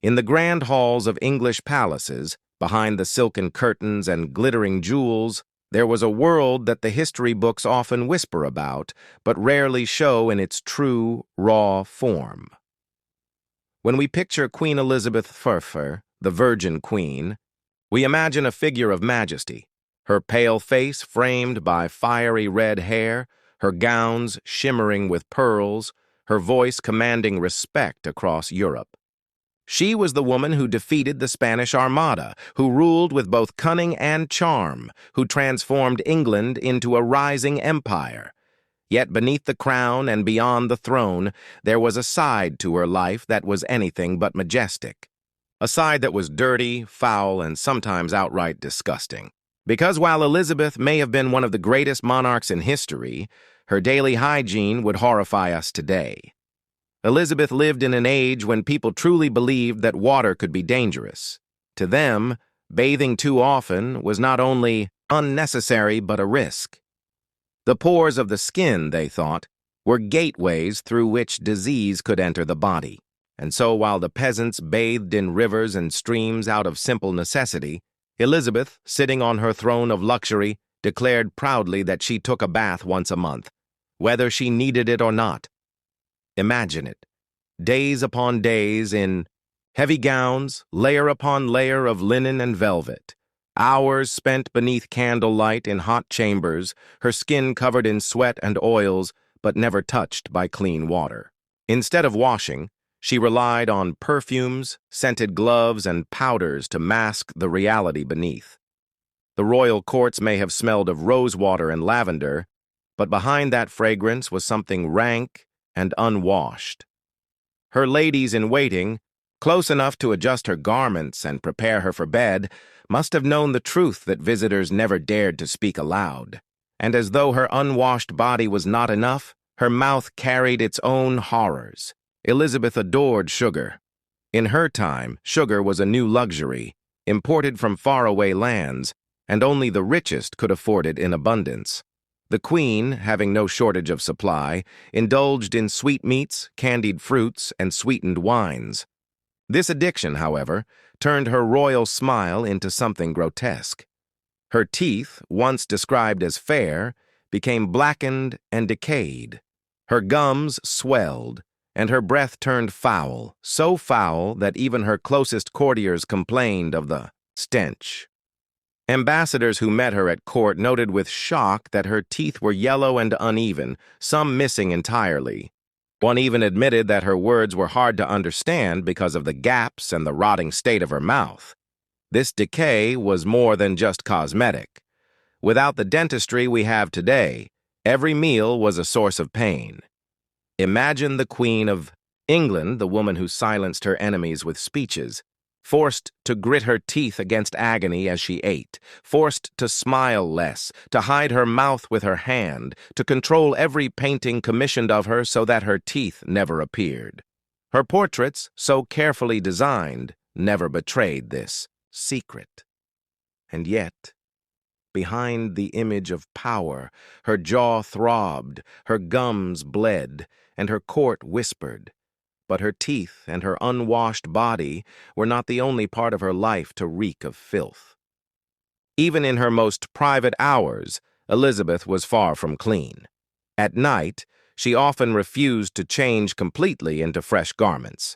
In the grand halls of English palaces, behind the silken curtains and glittering jewels, there was a world that the history books often whisper about, but rarely show in its true, raw form. When we picture Queen Elizabeth I, the Virgin Queen, we imagine a figure of majesty, her pale face framed by fiery red hair, her gowns shimmering with pearls, her voice commanding respect across Europe. She was the woman who defeated the Spanish Armada, who ruled with both cunning and charm, who transformed England into a rising empire. Yet beneath the crown and beyond the throne, there was a side to her life that was anything but majestic. A side that was dirty, foul, and sometimes outright disgusting. Because while Elizabeth may have been one of the greatest monarchs in history, her daily hygiene would horrify us today. Elizabeth lived in an age when people truly believed that water could be dangerous. To them, bathing too often was not only unnecessary but a risk. The pores of the skin, they thought, were gateways through which disease could enter the body. And so while the peasants bathed in rivers and streams out of simple necessity, Elizabeth, sitting on her throne of luxury, declared proudly that she took a bath once a month, whether she needed it or not. Imagine it, days upon days in heavy gowns, layer upon layer of linen and velvet, hours spent beneath candlelight in hot chambers, her skin covered in sweat and oils, but never touched by clean water. Instead of washing, she relied on perfumes, scented gloves, and powders to mask the reality beneath. The royal courts may have smelled of rosewater and lavender, but behind that fragrance was something rank and unwashed. Her ladies-in-waiting, close enough to adjust her garments and prepare her for bed, must have known the truth that visitors never dared to speak aloud. And as though her unwashed body was not enough, her mouth carried its own horrors. Elizabeth adored sugar. In her time, sugar was a new luxury, imported from faraway lands, and only the richest could afford it in abundance. The queen, having no shortage of supply, indulged in sweetmeats, candied fruits, and sweetened wines. This addiction, however, turned her royal smile into something grotesque. Her teeth, once described as fair, became blackened and decayed. Her gums swelled, and her breath turned foul, so foul that even her closest courtiers complained of the stench. Ambassadors who met her at court noted with shock that her teeth were yellow and uneven, some missing entirely. One even admitted that her words were hard to understand because of the gaps and the rotting state of her mouth. This decay was more than just cosmetic. Without the dentistry we have today, every meal was a source of pain. Imagine the Queen of England, the woman who silenced her enemies with speeches, forced to grit her teeth against agony as she ate, forced to smile less, to hide her mouth with her hand, to control every painting commissioned of her so that her teeth never appeared. Her portraits, so carefully designed, never betrayed this secret. And yet, behind the image of power, her jaw throbbed, her gums bled, and her court whispered. But her teeth and her unwashed body were not the only part of her life to reek of filth. Even in her most private hours, Elizabeth was far from clean. At night, she often refused to change completely into fresh garments.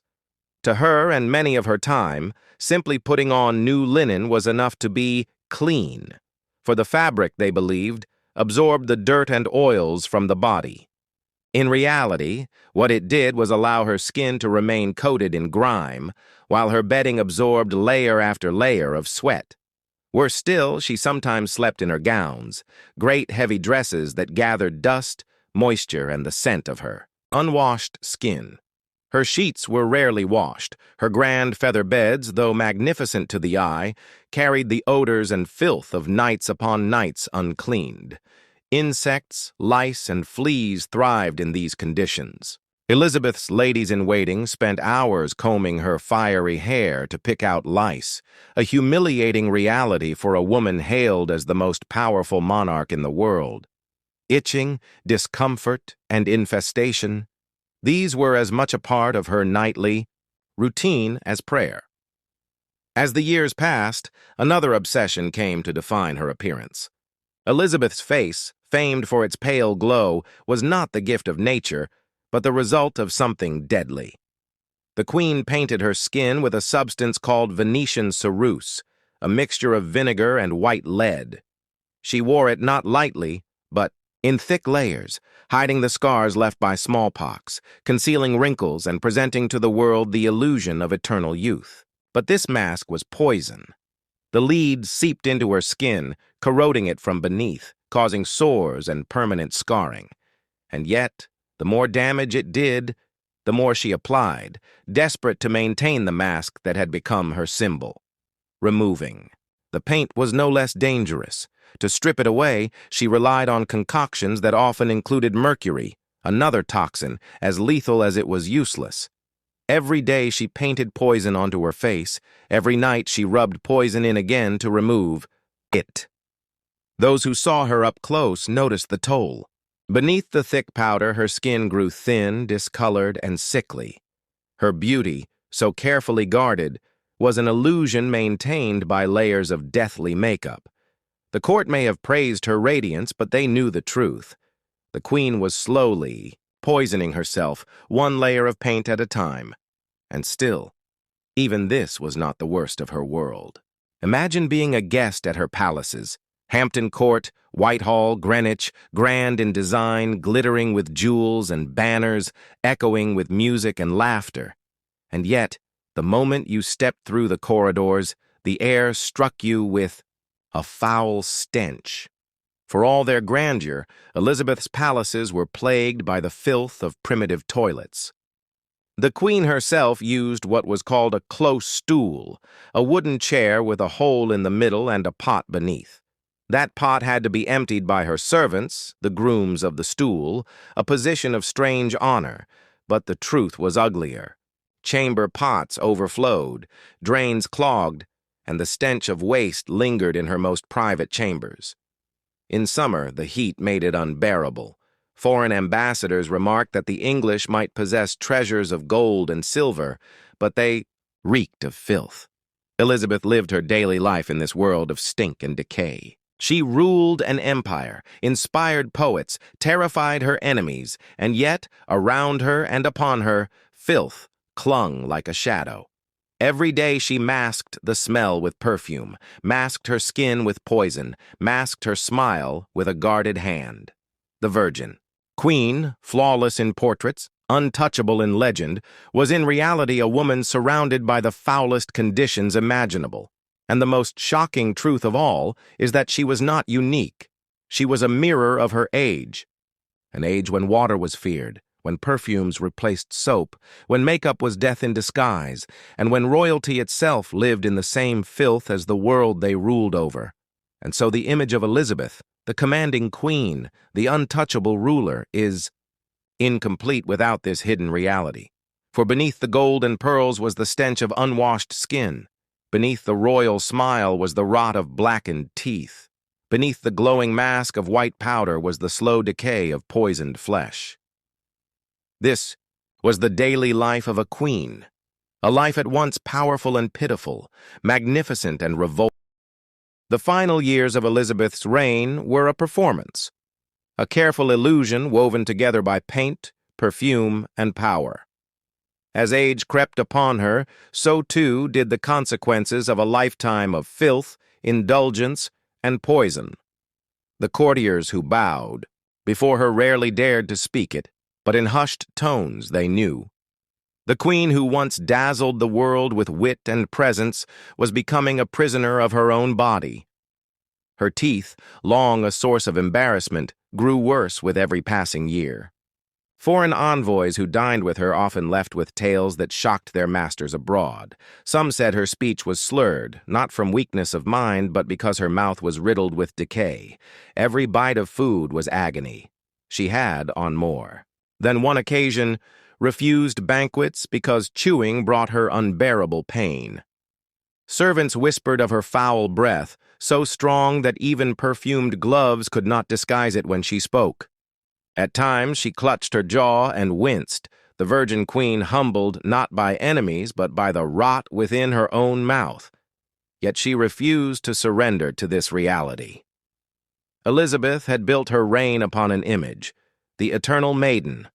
To her and many of her time, simply putting on new linen was enough to be clean, for the fabric, they believed, absorbed the dirt and oils from the body. In reality, what it did was allow her skin to remain coated in grime, while her bedding absorbed layer after layer of sweat. Worse still, she sometimes slept in her gowns, great heavy dresses that gathered dust, moisture, and the scent of her unwashed skin. Her sheets were rarely washed. Her grand feather beds, though magnificent to the eye, carried the odors and filth of nights upon nights uncleaned. Insects, lice, and fleas thrived in these conditions. Elizabeth's ladies-in-waiting spent hours combing her fiery hair to pick out lice, a humiliating reality for a woman hailed as the most powerful monarch in the world. Itching, discomfort, and infestation, these were as much a part of her nightly routine as prayer. As the years passed, another obsession came to define her appearance. Elizabeth's face, famed for its pale glow, was not the gift of nature, but the result of something deadly. The queen painted her skin with a substance called Venetian ceruse, a mixture of vinegar and white lead. She wore it not lightly, but in thick layers, hiding the scars left by smallpox, concealing wrinkles and presenting to the world the illusion of eternal youth. But this mask was poison. The lead seeped into her skin, corroding it from beneath, causing sores and permanent scarring. And yet, the more damage it did, the more she applied, desperate to maintain the mask that had become her symbol. Removing. The paint was no less dangerous. To strip it away, she relied on concoctions that often included mercury, another toxin, as lethal as it was useless. Every day she painted poison onto her face. Every night she rubbed poison in again to remove it. Those who saw her up close noticed the toll. Beneath the thick powder, her skin grew thin, discolored, and sickly. Her beauty, so carefully guarded, was an illusion maintained by layers of deathly makeup. The court may have praised her radiance, but they knew the truth. The queen was slowly poisoning herself, one layer of paint at a time. And still, even this was not the worst of her world. Imagine being a guest at her palaces. Hampton Court, Whitehall, Greenwich, grand in design, glittering with jewels and banners, echoing with music and laughter. And yet, the moment you stepped through the corridors, the air struck you with a foul stench. For all their grandeur, Elizabeth's palaces were plagued by the filth of primitive toilets. The queen herself used what was called a close stool, a wooden chair with a hole in the middle and a pot beneath. That pot had to be emptied by her servants, the grooms of the stool, a position of strange honor, but the truth was uglier. Chamber pots overflowed, drains clogged, and the stench of waste lingered in her most private chambers. In summer, the heat made it unbearable. Foreign ambassadors remarked that the English might possess treasures of gold and silver, but they reeked of filth. Elizabeth lived her daily life in this world of stink and decay. She ruled an empire, inspired poets, terrified her enemies, and yet, around her and upon her, filth clung like a shadow. Every day she masked the smell with perfume, masked her skin with poison, masked her smile with a guarded hand. The Virgin, queen, flawless in portraits, untouchable in legend, was in reality a woman surrounded by the foulest conditions imaginable. And the most shocking truth of all is that she was not unique. She was a mirror of her age. An age when water was feared, when perfumes replaced soap, when makeup was death in disguise, and when royalty itself lived in the same filth as the world they ruled over. And so the image of Elizabeth, the commanding queen, the untouchable ruler, is incomplete without this hidden reality. For beneath the gold and pearls was the stench of unwashed skin. Beneath the royal smile was the rot of blackened teeth. Beneath the glowing mask of white powder was the slow decay of poisoned flesh. This was the daily life of a queen, a life at once powerful and pitiful, magnificent and revolting. The final years of Elizabeth's reign were a performance, a careful illusion woven together by paint, perfume, and power. As age crept upon her, so too did the consequences of a lifetime of filth, indulgence, and poison. The courtiers who bowed before her rarely dared to speak it, but in hushed tones they knew. The queen who once dazzled the world with wit and presence was becoming a prisoner of her own body. Her teeth, long a source of embarrassment, grew worse with every passing year. Foreign envoys who dined with her often left with tales that shocked their masters abroad. Some said her speech was slurred, not from weakness of mind, but because her mouth was riddled with decay. Every bite of food was agony. She had, on more than one occasion, refused banquets because chewing brought her unbearable pain. Servants whispered of her foul breath, so strong that even perfumed gloves could not disguise it when she spoke. At times she clutched her jaw and winced, the Virgin Queen humbled not by enemies but by the rot within her own mouth. Yet she refused to surrender to this reality. Elizabeth had built her reign upon an image, the eternal maiden,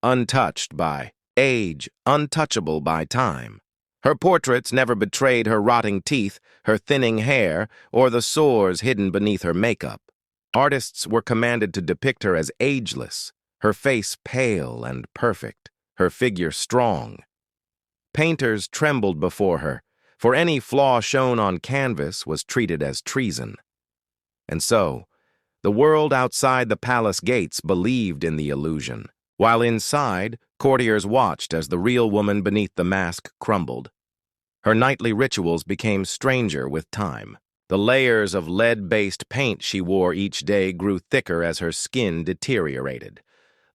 untouched by age, untouchable by time. Her portraits never betrayed her rotting teeth, her thinning hair, or the sores hidden beneath her makeup. Artists were commanded to depict her as ageless, her face pale and perfect, her figure strong. Painters trembled before her, for any flaw shown on canvas was treated as treason. And so, the world outside the palace gates believed in the illusion, while inside, courtiers watched as the real woman beneath the mask crumbled. Her nightly rituals became stranger with time. The layers of lead-based paint she wore each day grew thicker as her skin deteriorated.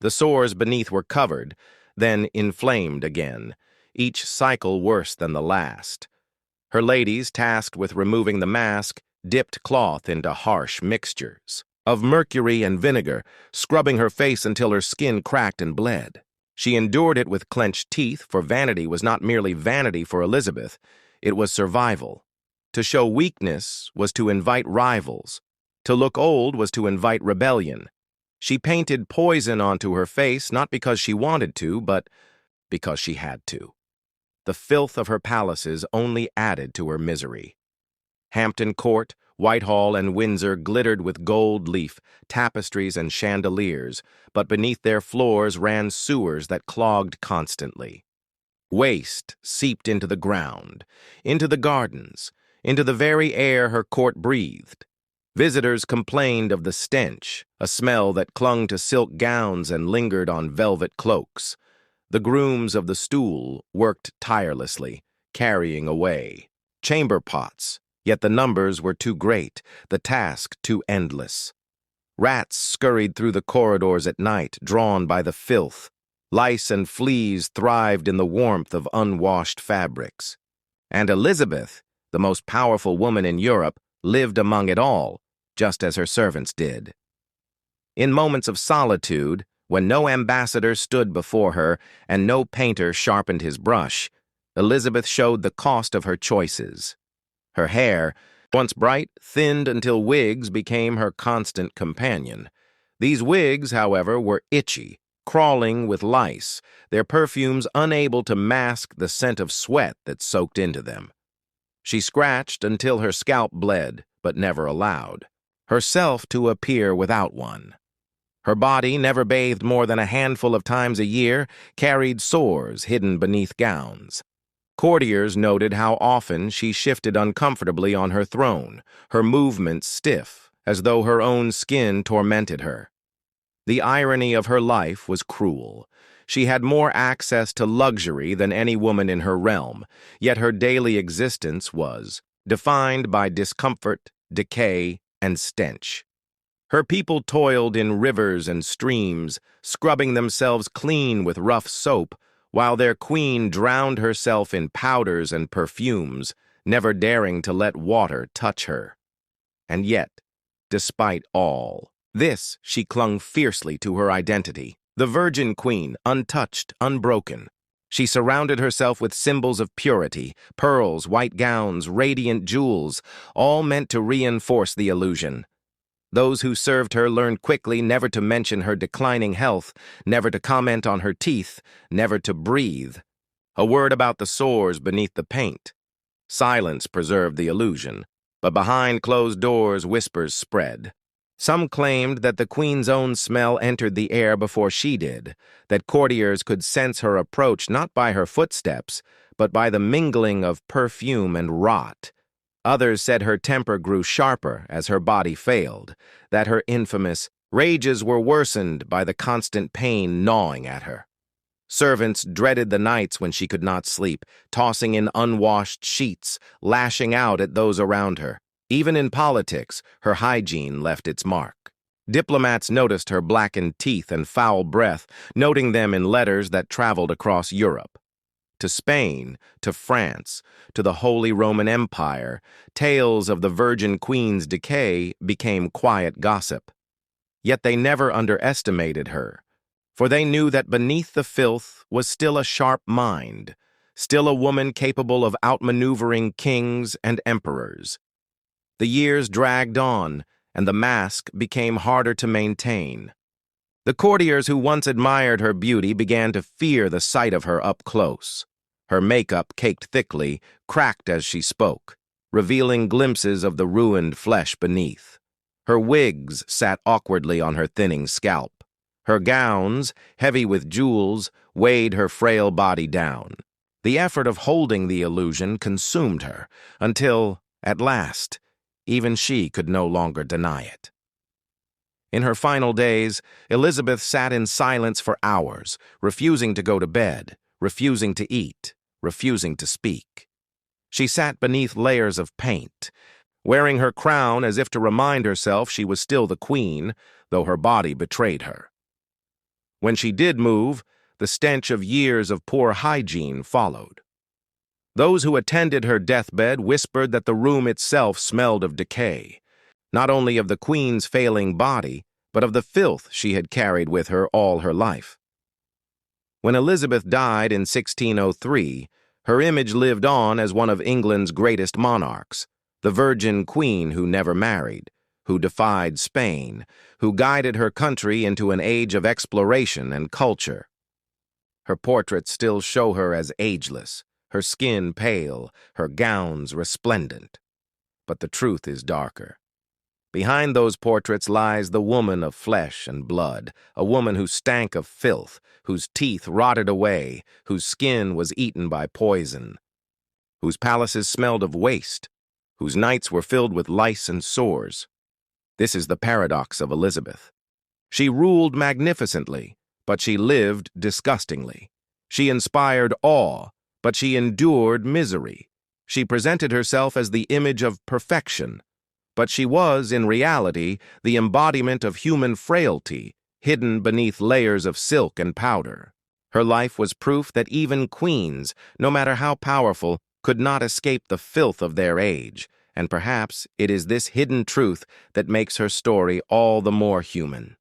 The sores beneath were covered, then inflamed again, each cycle worse than the last. Her ladies, tasked with removing the mask, dipped cloth into harsh mixtures of mercury and vinegar, scrubbing her face until her skin cracked and bled. She endured it with clenched teeth, for vanity was not merely vanity for Elizabeth, it was survival. To show weakness was to invite rivals. To look old was to invite rebellion. She painted poison onto her face not because she wanted to, but because she had to. The filth of her palaces only added to her misery. Hampton Court, Whitehall, and Windsor glittered with gold leaf, tapestries, and chandeliers, but beneath their floors ran sewers that clogged constantly. Waste seeped into the ground, into the gardens, into the very air her court breathed. Visitors complained of the stench, a smell that clung to silk gowns and lingered on velvet cloaks. The grooms of the stool worked tirelessly, carrying away chamber pots, yet the numbers were too great, the task too endless. Rats scurried through the corridors at night, drawn by the filth. Lice and fleas thrived in the warmth of unwashed fabrics. And Elizabeth, the most powerful woman in Europe, lived among it all, just as her servants did. In moments of solitude, when no ambassador stood before her and no painter sharpened his brush, Elizabeth showed the cost of her choices. Her hair, once bright, thinned until wigs became her constant companion. These wigs, however, were itchy, crawling with lice, their perfumes unable to mask the scent of sweat that soaked into them. She scratched until her scalp bled, but never allowed herself to appear without one. Her body, never bathed more than a handful of times a year, carried sores hidden beneath gowns. Courtiers noted how often she shifted uncomfortably on her throne, her movements stiff, as though her own skin tormented her. The irony of her life was cruel. She had more access to luxury than any woman in her realm, yet her daily existence was defined by discomfort, decay, and stench. Her people toiled in rivers and streams, scrubbing themselves clean with rough soap, while their queen drowned herself in powders and perfumes, never daring to let water touch her. And yet, despite all this, she clung fiercely to her identity, the Virgin Queen, untouched, unbroken. She surrounded herself with symbols of purity, pearls, white gowns, radiant jewels, all meant to reinforce the illusion. Those who served her learned quickly never to mention her declining health, never to comment on her teeth, never to breathe. A word about the sores beneath the paint. Silence preserved the illusion, but behind closed doors whispers spread. Some claimed that the queen's own smell entered the air before she did, that courtiers could sense her approach not by her footsteps, but by the mingling of perfume and rot. Others said her temper grew sharper as her body failed, that her infamous rages were worsened by the constant pain gnawing at her. Servants dreaded the nights when she could not sleep, tossing in unwashed sheets, lashing out at those around her. Even in politics, her hygiene left its mark. Diplomats noticed her blackened teeth and foul breath, noting them in letters that traveled across Europe. To Spain, to France, to the Holy Roman Empire, tales of the Virgin Queen's decay became quiet gossip. Yet they never underestimated her, For they knew that beneath the filth was still a sharp mind, still a woman capable of outmaneuvering kings and emperors. The years dragged on, and the mask became harder to maintain. The courtiers who once admired her beauty began to fear the sight of her up close. Her makeup, caked thickly, cracked as she spoke, revealing glimpses of the ruined flesh beneath. Her wigs sat awkwardly on her thinning scalp. Her gowns, heavy with jewels, weighed her frail body down. The effort of holding the illusion consumed her, until, at last, even she could no longer deny it. In her final days, Elizabeth sat in silence for hours, refusing to go to bed, refusing to eat, refusing to speak. She sat beneath layers of paint, wearing her crown as if to remind herself she was still the queen, though her body betrayed her. When she did move, the stench of years of poor hygiene followed. Those who attended her deathbed whispered that the room itself smelled of decay, not only of the queen's failing body, but of the filth she had carried with her all her life. When Elizabeth died in 1603, her image lived on as one of England's greatest monarchs, the virgin queen who never married, who defied Spain, who guided her country into an age of exploration and culture. Her portraits still show her as ageless, her skin pale, her gowns resplendent. But the truth is darker. Behind those portraits lies the woman of flesh and blood, a woman who stank of filth, whose teeth rotted away, whose skin was eaten by poison, whose palaces smelled of waste, whose nights were filled with lice and sores. This is the paradox of Elizabeth. She ruled magnificently, but she lived disgustingly. She inspired awe, but she endured misery. She presented herself as the image of perfection, but she was, in reality, the embodiment of human frailty, hidden beneath layers of silk and powder. Her life was proof that even queens, no matter how powerful, could not escape the filth of their age, and perhaps it is this hidden truth that makes her story all the more human.